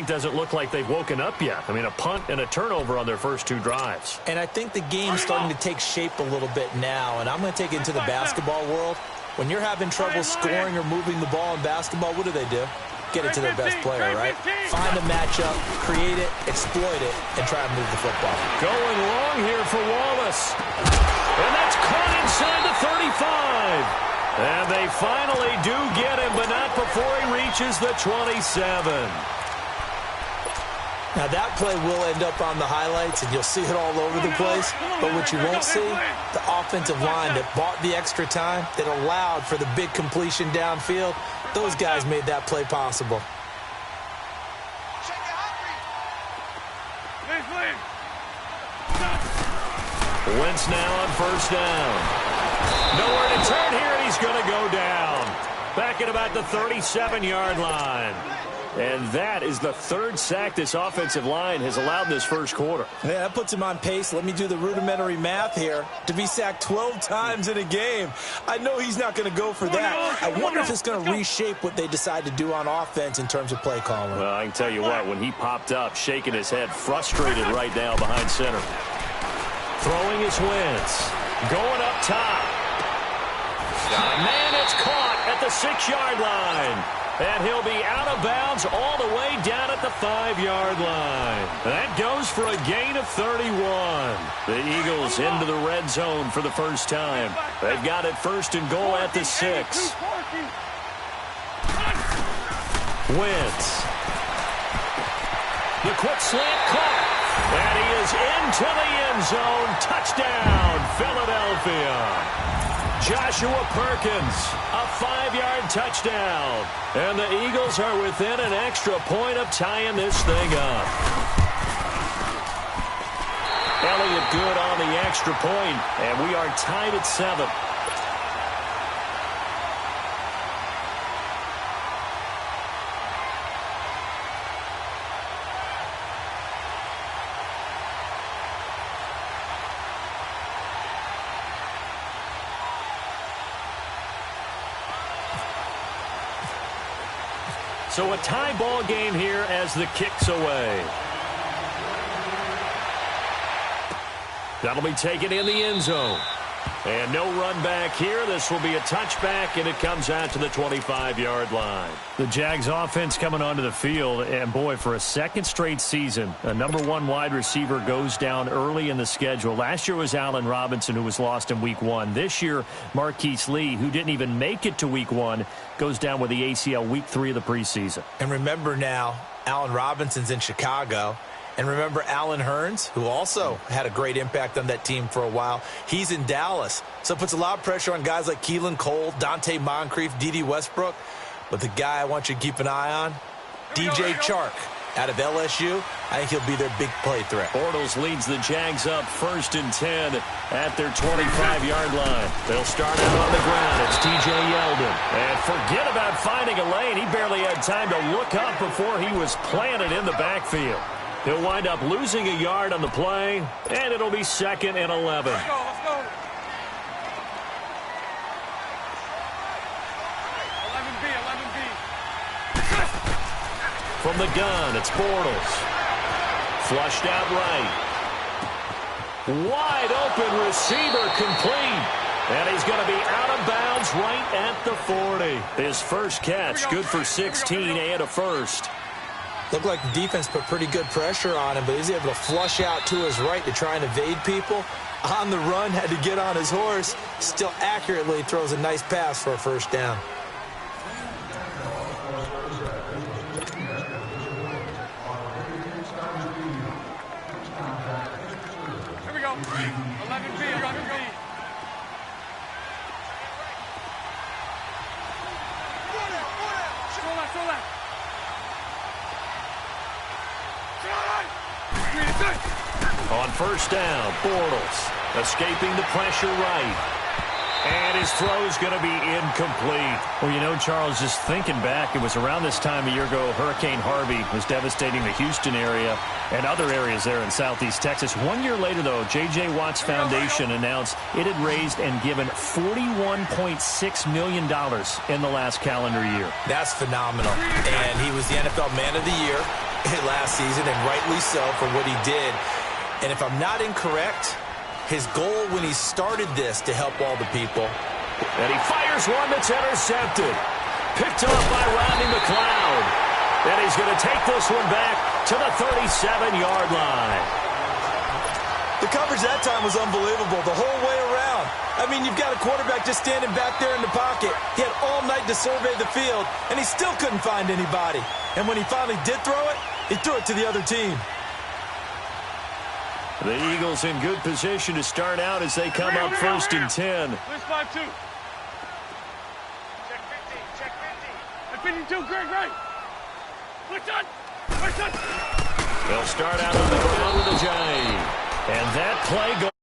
Doesn't look like they've woken up yet. I mean, a punt and a turnover on their first two drives. And I think the game's starting to take shape a little bit now, and I'm going to take it into the basketball world. When you're having trouble scoring or moving the ball in basketball, what do? Get it to their best player, right? Find a matchup, create it, exploit it, and try and move the football. Going long here for Wallace. And that's caught inside the 35. And they finally do get him, but not before he reaches the 27. Now, that play will end up on the highlights, and you'll see it all over the place. But what you won't see, the offensive line that bought the extra time, that allowed for the big completion downfield, those guys made that play possible. Wentz now on first down. Nowhere to turn here, and he's going to go down. Back at about the 37-yard line. And that is the third sack this offensive line has allowed this first quarter. Yeah, that puts him on pace. Let me do the rudimentary math here. To be sacked 12 times in a game. I know he's not going to go for that. I wonder if it's going to reshape what they decide to do on offense in terms of play calling. Well, I can tell you what, when he popped up, shaking his head, frustrated right now behind center. Throwing his Wentz. Going up top. Man, it's caught at the 6-yard line. And he'll be out of bounds all the way down at the 5-yard line. That goes for a gain of 31. The Eagles into the red zone for the first time. They've got it first and goal at the 6. Wentz. The quick slant caught. And he is into the end zone. Touchdown, Philadelphia. Joshua Perkins, a 5-yard touchdown. And the Eagles are within an extra point of tying this thing up. Elliott good on the extra point, and we are tied at 7. So a tie ball game here as the kick's away. That'll be taken in the end zone. And no run back here. This will be a touchback, and it comes out to the 25-yard line. The Jags offense coming onto the field, and boy, for a second straight season, a #1 wide receiver goes down early in the schedule. Last year was Allen Robinson, who was lost in Week 1. This year, Marquise Lee, who didn't even make it to Week 1, goes down with the ACL Week 3 of the preseason. And remember now, Allen Robinson's in Chicago. And remember Allen Hurns, who also had a great impact on that team for a while. He's in Dallas. So it puts a lot of pressure on guys like Keelan Cole, Dante Moncrief, D.D. Westbrook. But the guy I want you to keep an eye on, DJ Chark out of LSU. I think he'll be their big play threat. Bortles leads the Jags up 1st and 10 at their 25-yard line. They'll start out on the ground. It's T.J. Yeldon. And forget about finding a lane. He barely had time to look up before he was planted in the backfield. He'll wind up losing a yard on the play, and it'll be 2nd and 11. Let's go, let's go. 11B. From the gun, it's Bortles. Flushed out right. Wide open receiver complete. And he's going to be out of bounds right at the 40. His first catch, good for 16 and a first. Looked like the defense put pretty good pressure on him, but he's able to flush out to his right to try and evade people. On the run, had to get on his horse. Still accurately throws a nice pass for a first down. Here we go. 11B, 11B. Show that. On first down, Bortles escaping the pressure right. And his throw's going to be incomplete. Well, you know, Charles, just thinking back, it was around this time a year ago, Hurricane Harvey was devastating the Houston area and other areas there in southeast Texas. 1 year later, though, J.J. Watt's Foundation announced it had raised and given $41.6 million in the last calendar year. That's phenomenal. And he was the NFL Man of the Year. last season, and rightly so for what he did. And if I'm not incorrect, his goal when he started this to help all the people. And he fires one that's intercepted. Picked off by Rodney McLeod. And he's going to take this one back to the 37-yard line. The coverage that time was unbelievable the whole way around. I mean, you've got a quarterback just standing back there in the pocket. He had all night to survey the field, and he still couldn't find anybody. And when he finally did throw it, he threw it to the other team. The Eagles in good position to start out as they come up first and 10. Where's 5-2? Check 50, check 50. 52, great. What's on? They'll start out on the ground with a J. And that play goes.